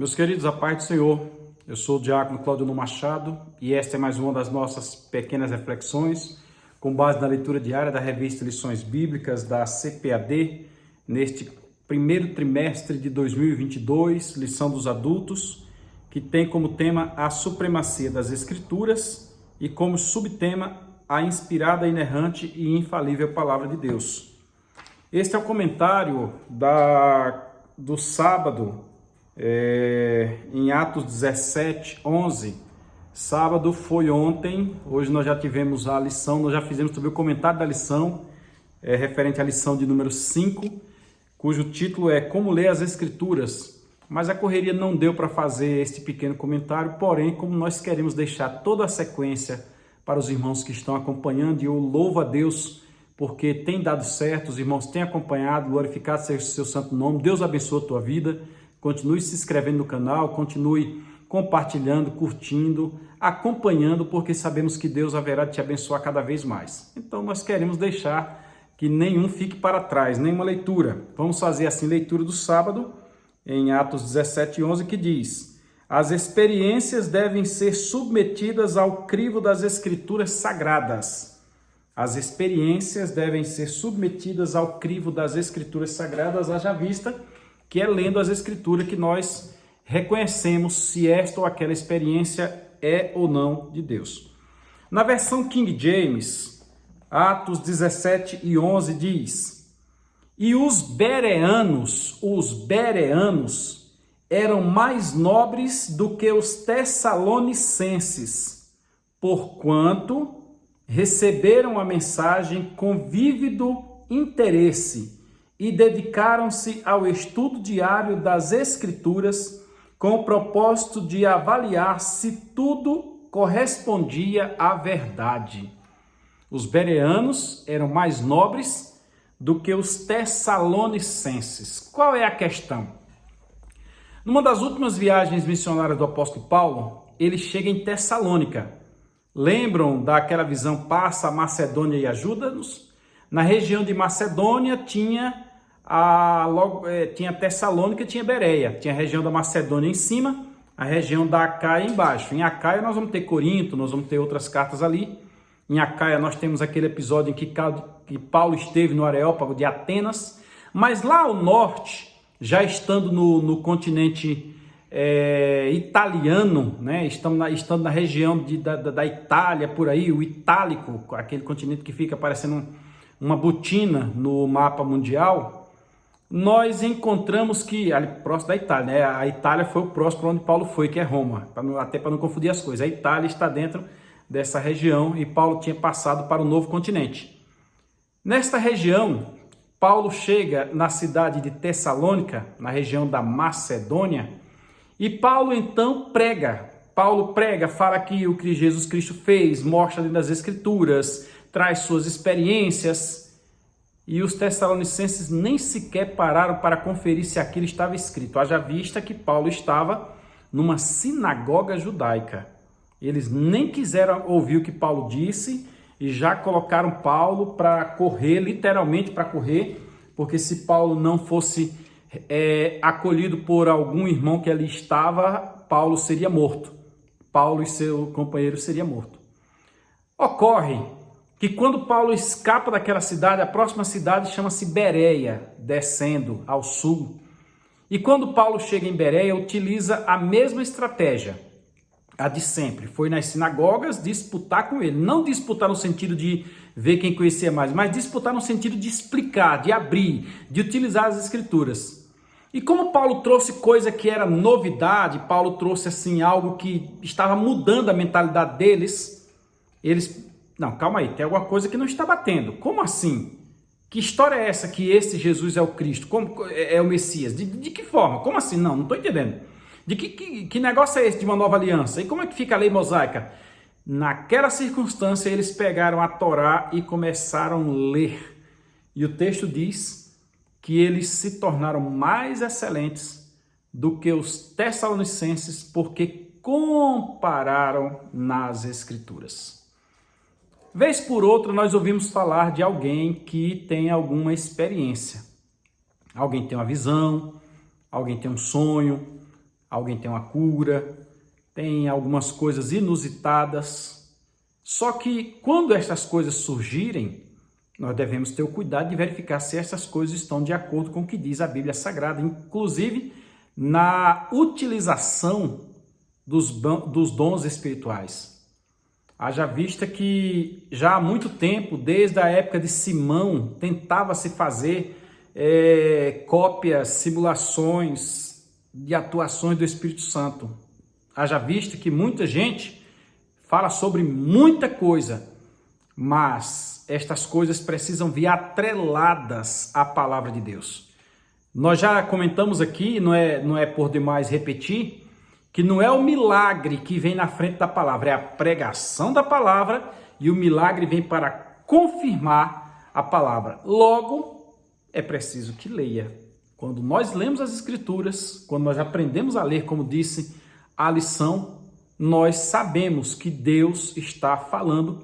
Meus queridos, a paz do Senhor, eu sou o diácono Claudio Machado e esta é mais uma das nossas pequenas reflexões com base na leitura diária da revista Lições Bíblicas da CPAD, neste primeiro trimestre de 2022, lição dos adultos, que tem como tema a supremacia das Escrituras e como subtema a inspirada, inerrante e infalível Palavra de Deus. Este é o comentário do sábado, em Atos 17:11. Sábado foi ontem, hoje nós já tivemos a lição, nós já fizemos também o comentário da lição, referente à lição de número 5, cujo título é Como Ler as Escrituras. Mas a correria não deu para fazer este pequeno comentário, porém, como nós queremos deixar toda a sequência para os irmãos que estão acompanhando, e eu louvo a Deus porque tem dado certo, os irmãos têm acompanhado, glorificado seja o seu santo nome, Deus abençoe a tua vida. Continue se inscrevendo no canal, continue compartilhando, curtindo, acompanhando, porque sabemos que Deus haverá de te abençoar cada vez mais. Então nós queremos deixar que nenhum fique para trás, nenhuma leitura. Vamos fazer assim, leitura do sábado, em Atos 17:11, que diz: as experiências devem ser submetidas ao crivo das Escrituras Sagradas. As experiências devem ser submetidas ao crivo das Escrituras Sagradas, haja vista que é lendo as Escrituras que nós reconhecemos se esta ou aquela experiência é ou não de Deus. Na versão King James, Atos 17:11 diz: e os bereanos eram mais nobres do que os tessalonicenses, porquanto receberam a mensagem com vívido interesse e dedicaram-se ao estudo diário das Escrituras com o propósito de avaliar se tudo correspondia à verdade. Os bereanos eram mais nobres do que os tessalonicenses. Qual é a questão? Numa das últimas viagens missionárias do apóstolo Paulo, ele chega em Tessalônica. Lembram daquela visão, passa a Macedônia e ajuda-nos? Na região de Macedônia tinha Tessalônica e tinha Bereia. Tinha a região da Macedônia em cima, a região da Acaia embaixo. Em Acaia nós vamos ter Corinto, nós vamos ter outras cartas ali. Em Acaia nós temos aquele episódio em que Paulo esteve no Areópago de Atenas. Mas lá ao norte, já estando no continente italiano, né? Estando na região da Itália, por aí, o Itálico, aquele continente que fica parecendo uma botina no mapa mundial, nós encontramos que, ali próximo da Itália, né? A Itália foi o próximo para onde Paulo foi, que é Roma, até para não confundir as coisas. A Itália está dentro dessa região e Paulo tinha passado para o novo continente. Nesta região, Paulo chega na cidade de Tessalônica, na região da Macedônia, e Paulo então prega. Paulo prega, fala que o que Jesus Cristo fez, mostra dentro das Escrituras, traz suas experiências. E os tessalonicenses nem sequer pararam para conferir se aquilo estava escrito. Haja vista que Paulo estava numa sinagoga judaica. Eles nem quiseram ouvir o que Paulo disse e já colocaram Paulo para correr, literalmente para correr, porque se Paulo não fosse acolhido por algum irmão que ali estava, Paulo seria morto. Paulo e seu companheiro seriam mortos. Ocorre que quando Paulo escapa daquela cidade, a próxima cidade chama-se Bereia, descendo ao sul. E quando Paulo chega em Bereia, utiliza a mesma estratégia, a de sempre. Foi nas sinagogas disputar com ele. Não disputar no sentido de ver quem conhecia mais, mas disputar no sentido de explicar, de abrir, de utilizar as Escrituras. E como Paulo trouxe coisa que era novidade, Paulo trouxe assim algo que estava mudando a mentalidade deles, não, calma aí, tem alguma coisa que não está batendo. Como assim? Que história é essa que esse Jesus é o Cristo? Como é o Messias? De que forma? Como assim? Não estou entendendo. De que negócio é esse de uma nova aliança? E como é que fica a lei mosaica? Naquela circunstância, eles pegaram a Torá e começaram a ler. E o texto diz que eles se tornaram mais excelentes do que os tessalonicenses, porque compararam nas Escrituras. Vez por outra, nós ouvimos falar de alguém que tem alguma experiência. Alguém tem uma visão, alguém tem um sonho, alguém tem uma cura, tem algumas coisas inusitadas. Só que quando essas coisas surgirem, nós devemos ter o cuidado de verificar se essas coisas estão de acordo com o que diz a Bíblia Sagrada, inclusive na utilização dos dons espirituais. Haja vista que já há muito tempo, desde a época de Simão, tentava-se fazer cópias, simulações de atuações do Espírito Santo. Haja vista que muita gente fala sobre muita coisa, mas estas coisas precisam vir atreladas à palavra de Deus. Nós já comentamos aqui, não é por demais repetir, que não é o milagre que vem na frente da palavra, é a pregação da palavra, e o milagre vem para confirmar a palavra. Logo, é preciso que leia. Quando nós lemos as Escrituras, quando nós aprendemos a ler, como disse a lição, nós sabemos que Deus está falando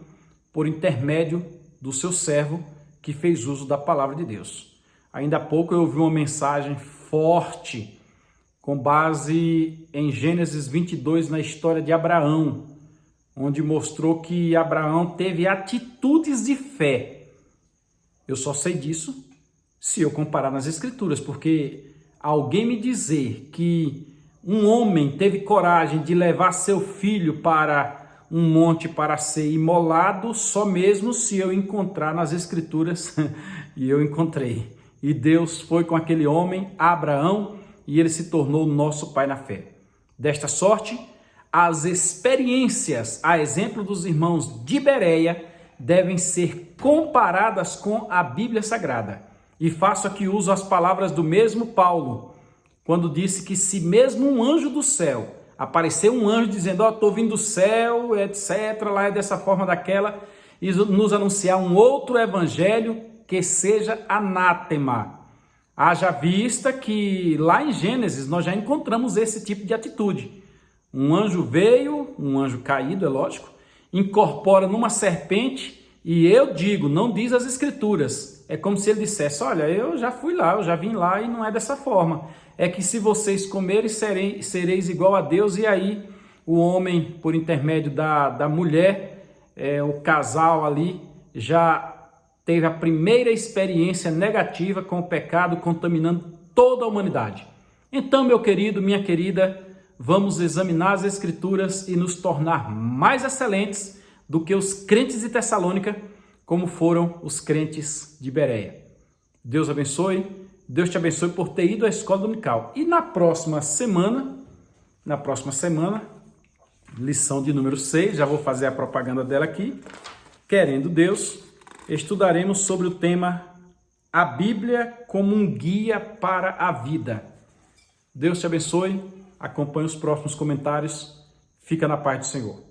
por intermédio do seu servo que fez uso da palavra de Deus. Ainda há pouco eu ouvi uma mensagem forte com base em Gênesis 22, na história de Abraão, onde mostrou que Abraão teve atitudes de fé. Eu só sei disso se eu comparar nas Escrituras, porque alguém me dizer que um homem teve coragem de levar seu filho para um monte para ser imolado, só mesmo se eu encontrar nas Escrituras, e eu encontrei. E Deus foi com aquele homem, Abraão, e ele se tornou nosso pai na fé. Desta sorte, as experiências, a exemplo dos irmãos de Bereia, devem ser comparadas com a Bíblia Sagrada. E faço aqui uso as palavras do mesmo Paulo, quando disse que se mesmo um anjo do céu, aparecer um anjo dizendo, estou vindo do céu, etc., lá é dessa forma, daquela, e nos anunciar um outro evangelho que seja anátema. Haja vista que lá em Gênesis nós já encontramos esse tipo de atitude. Um anjo veio, um anjo caído, é lógico, incorpora numa serpente e eu digo, não diz as Escrituras. É como se ele dissesse, olha, eu já fui lá, eu já vim lá e não é dessa forma. É que se vocês comerem, sereis igual a Deus. E aí o homem, por intermédio da mulher, o casal ali, já teve a primeira experiência negativa com o pecado, contaminando toda a humanidade. Então, meu querido, minha querida, vamos examinar as Escrituras e nos tornar mais excelentes do que os crentes de Tessalônica, como foram os crentes de Bereia. Deus abençoe, Deus te abençoe por ter ido à escola dominical. E na próxima semana, lição de número 6, já vou fazer a propaganda dela aqui, querendo Deus, estudaremos sobre o tema A Bíblia como um guia para a vida. Deus te abençoe, acompanhe os próximos comentários, fica na paz do Senhor.